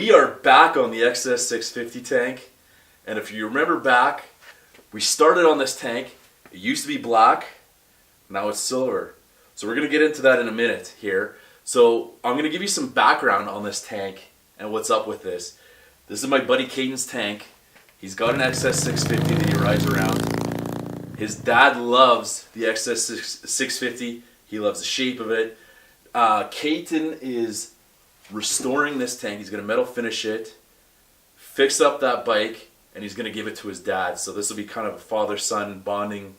We are back on the XS650 tank, and if you remember back, we started on this tank. It used to be black, now it's silver. So we're going to get into that in a minute here. So I'm going to give you some background on this tank and what's up with this. This is my buddy Kaetyn's tank. He's got an XS650 that he rides around. His dad loves the XS650. He loves the shape of it. Kaetyn is restoring this tank. He's going to metal finish it, fix up that bike, and he's going to give it to his dad. So this will be kind of a father-son bonding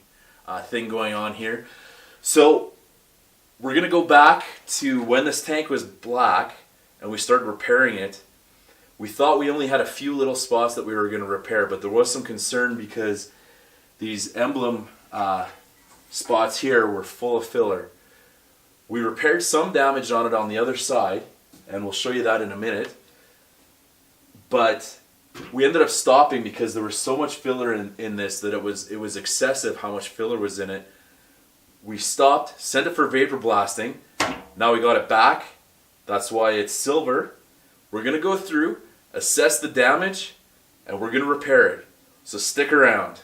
thing going on here. So we're going to go back to when this tank was black and we started repairing it. We thought we only had a few little spots that we were going to repair, but there was some concern because these emblem spots here were full of filler. We repaired some damage on it on the other side, and we'll show you that in a minute. But we ended up stopping because there was so much filler in this that it was excessive how much filler was in it. We stopped, sent it for vapor blasting. Now we got it back. That's why it's silver. We're going to go through, assess the damage, and we're going to repair it. So stick around.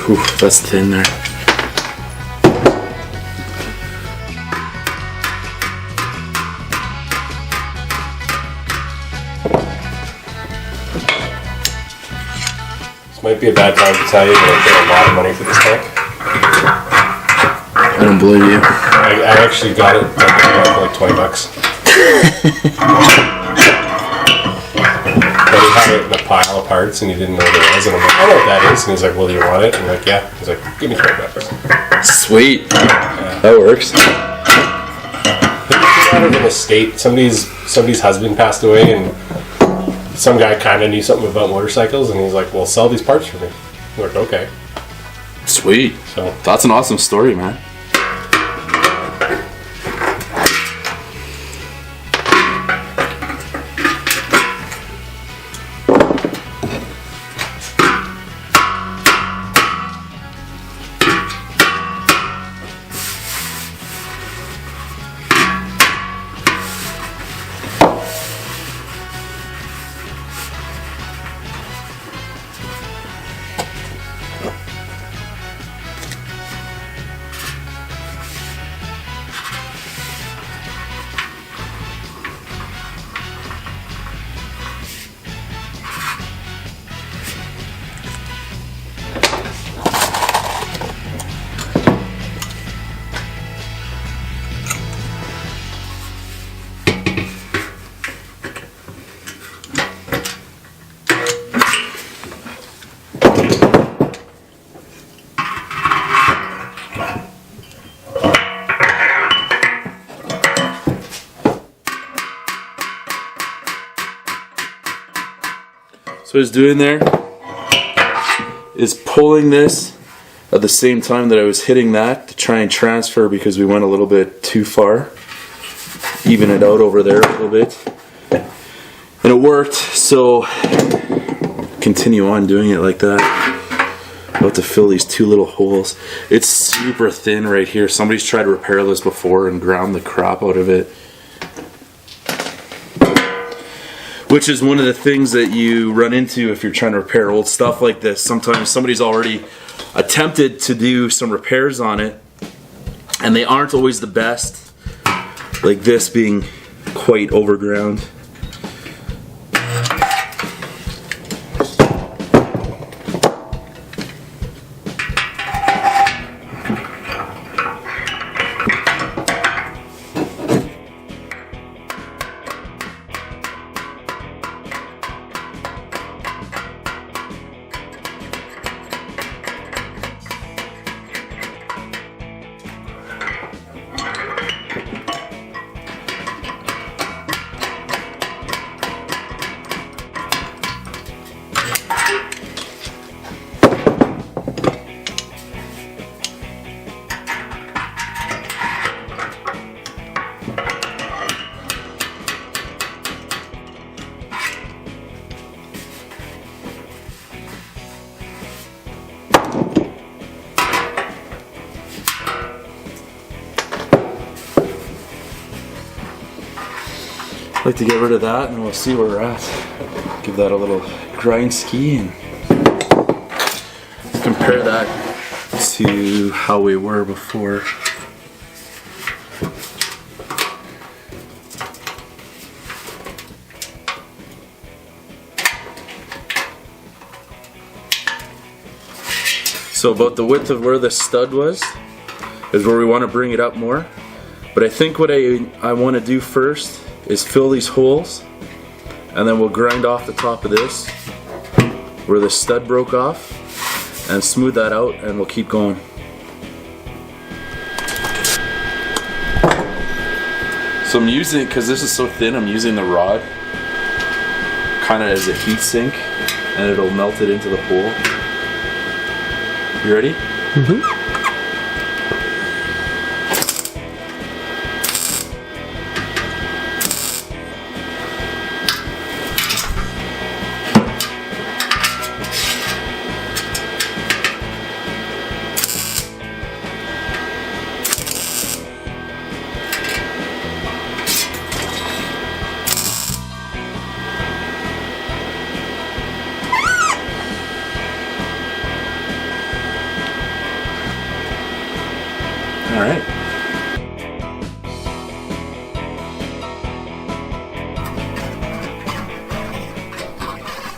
Whew, that's thin there. This might be a bad time to tell you that I paid a lot of money for this tank. I don't believe you. I actually got it for like $20. But he had it in a pile of parts and he didn't know what it was. And I'm like, I know what that is. And he's like, well, do you want it? And I'm like, yeah. He's like, give me $20. Sweet. Yeah. That works. He got it in a state. Somebody's husband passed away and some guy kind of knew something about motorcycles. And he's like, well, sell these parts for me. I'm like, okay. Sweet. So that's an awesome story, man. So what I was doing there is pulling this at the same time that I was hitting that to try and transfer because we went a little bit too far. Even it out over there a little bit. And it worked, so continue on doing it like that. About to fill these two little holes. It's super thin right here. Somebody's tried to repair this before and ground the crap out of it. Which is one of the things that you run into if you're trying to repair old stuff like this. Sometimes somebody's already attempted to do some repairs on it and they aren't always the best. Like this being quite overground. I'd like to get rid of that and we'll see where we're at. Give that a little grind ski and compare that to how we were before. So about the width of where the stud was is where we want to bring it up more. But I think what I want to do first is fill these holes and then we'll grind off the top of this where the stud broke off and smooth that out and we'll keep going. So I'm using, because this is so thin, I'm using the rod kind of as a heat sink and it'll melt it into the hole. You ready? Mm-hmm.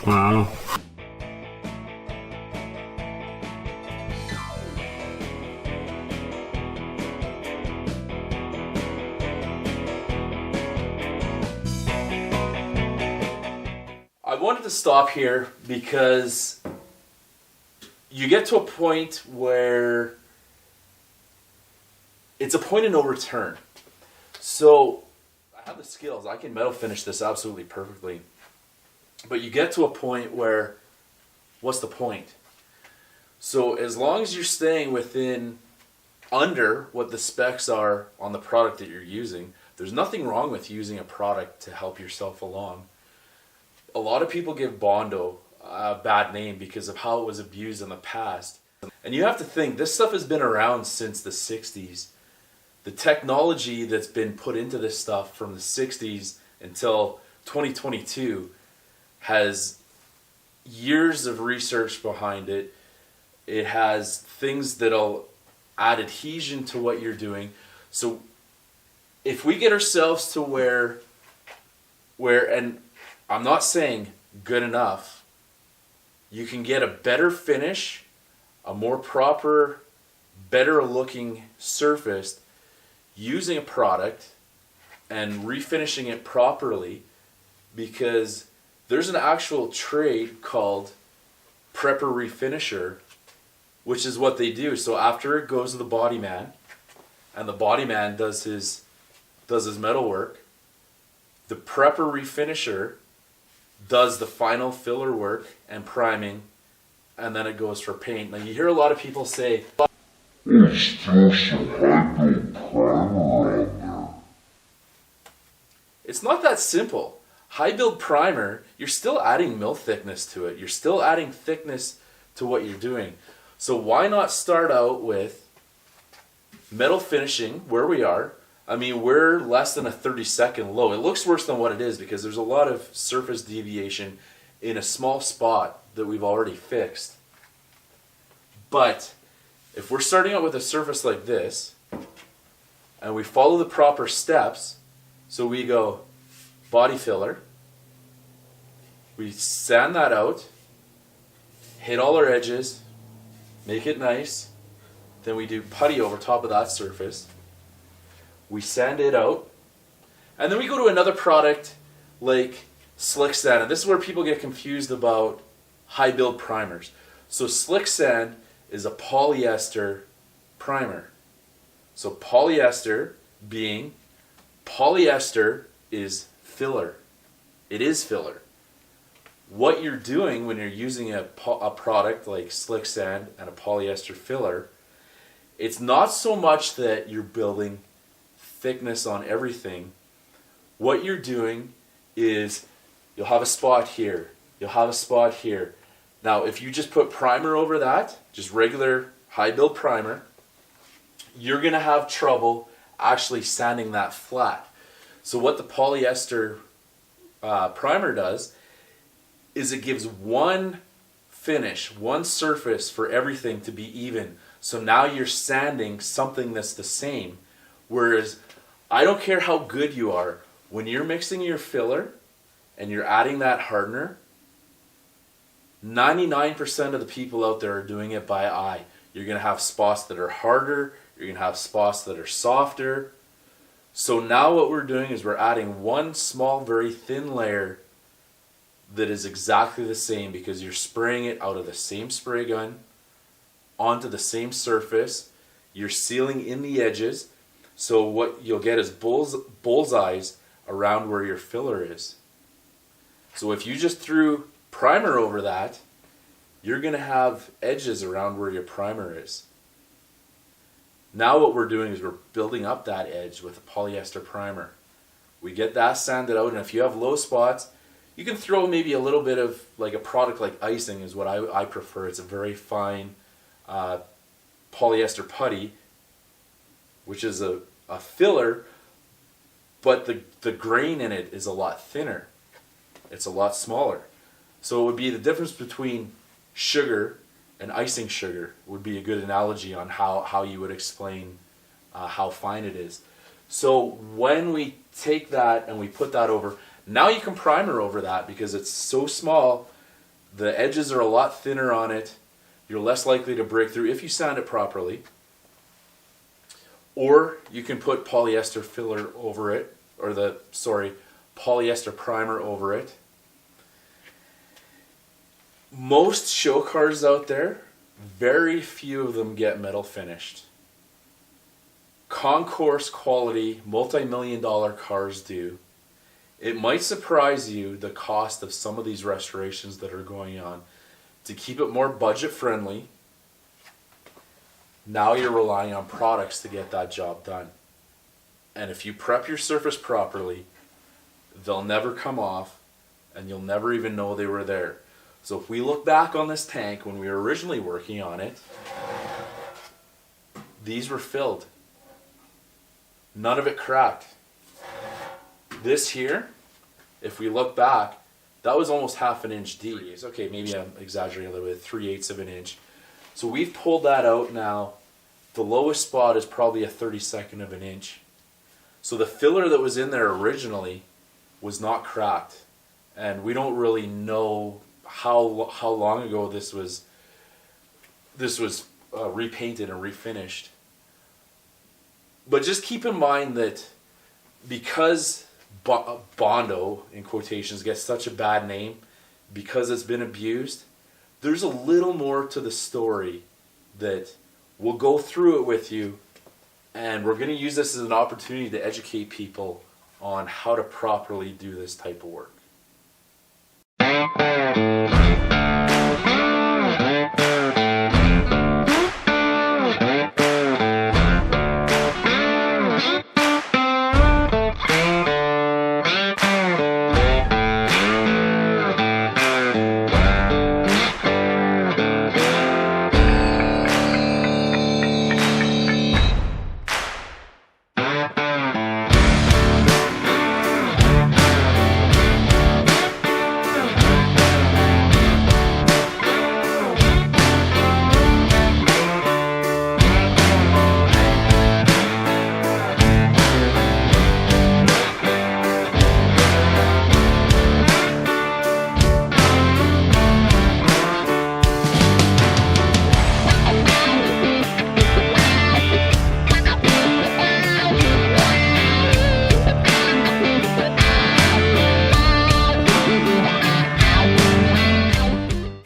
Wow. I wanted to stop here because you get to a point where it's a point of no return. So I have the skills. I can metal finish this absolutely perfectly. But you get to a point where, what's the point? So as long as you're staying within under what the specs are on the product that you're using, there's nothing wrong with using a product to help yourself along. A lot of people give Bondo a bad name because of how it was abused in the past. And you have to think, this stuff has been around since the 60s. The technology that's been put into this stuff from the 60s until 2022 has years of research behind it. It has things that'll add adhesion to what you're doing. So if we get ourselves to where, and I'm not saying good enough, you can get a better finish, a more proper, better looking surface using a product and refinishing it properly, because there's an actual trade called prepper refinisher, which is what they do. So after it goes to the body man, and the body man does his metal work, the prepper refinisher does the final filler work and priming, and then it goes for paint. Now you hear a lot of people say, It's just a high-build primer on there. It's not that simple. High build primer, you're still adding mill thickness to it. You're still adding thickness to what you're doing. So why not start out with metal finishing where we are? I mean, we're less than a 30-second low. It looks worse than what it is because there's a lot of surface deviation in a small spot that we've already fixed. But if we're starting out with a surface like this, and we follow the proper steps, so we go body filler, we sand that out, hit all our edges, make it nice, then we do putty over top of that surface, we sand it out, and then we go to another product like slick sand. And this is where people get confused about high build primers. So slick sand is a polyester primer. So polyester is filler. It is filler. What you're doing when you're using a product like slick sand and a polyester filler, it's not so much that you're building thickness on everything. What you're doing is you'll have a spot here, you'll have a spot here. Now if you just put primer over that, just regular high build primer, you're going to have trouble actually sanding that flat. So what the polyester primer does is it gives one finish, one surface for everything to be even. So now you're sanding something that's the same. Whereas I don't care how good you are, when you're mixing your filler and you're adding that hardener, 99% of the people out there are doing it by eye. You're going to have spots that are harder, you're going to have spots that are softer. So now what we're doing is we're adding one small, very thin layer that is exactly the same, because you're spraying it out of the same spray gun onto the same surface. You're sealing in the edges, so what you'll get is bullseyes around where your filler is. So if you just threw primer over that, you're going to have edges around where your primer is. Now what we're doing is we're building up that edge with a polyester primer. We get that sanded out, and if you have low spots, you can throw maybe a little bit of like a product like icing is what I prefer. It's a very fine polyester putty, which is a filler, but the grain in it is a lot thinner. It's a lot smaller. So it would be the difference between sugar and icing sugar would be a good analogy on how you would explain how fine it is. So when we take that and we put that over, now you can primer over that because it's so small The edges are a lot thinner on it. You're less likely to break through if you sand it properly. Or you can put polyester filler over it, or polyester primer over it. Most show cars out there, very few of them get metal finished. Concourse quality, multi-million-dollar cars do. It might surprise you the cost of some of these restorations that are going on. To keep it more budget friendly, now you're relying on products to get that job done. And if you prep your surface properly, they'll never come off and you'll never even know they were there. So if we look back on this tank when we were originally working on it, these were filled. None of it cracked. This here, if we look back, that was almost half an inch deep. Okay, maybe I'm exaggerating a little bit, 3/8 of an inch. So we've pulled that out now. The lowest spot is probably a 32nd of an inch. So the filler that was in there originally was not cracked. And we don't really know how long ago this was repainted and refinished. But just keep in mind that because Bondo, in quotations, gets such a bad name because it's been abused, there's a little more to the story that we'll go through it with you, and we're going to use this as an opportunity to educate people on how to properly do this type of work.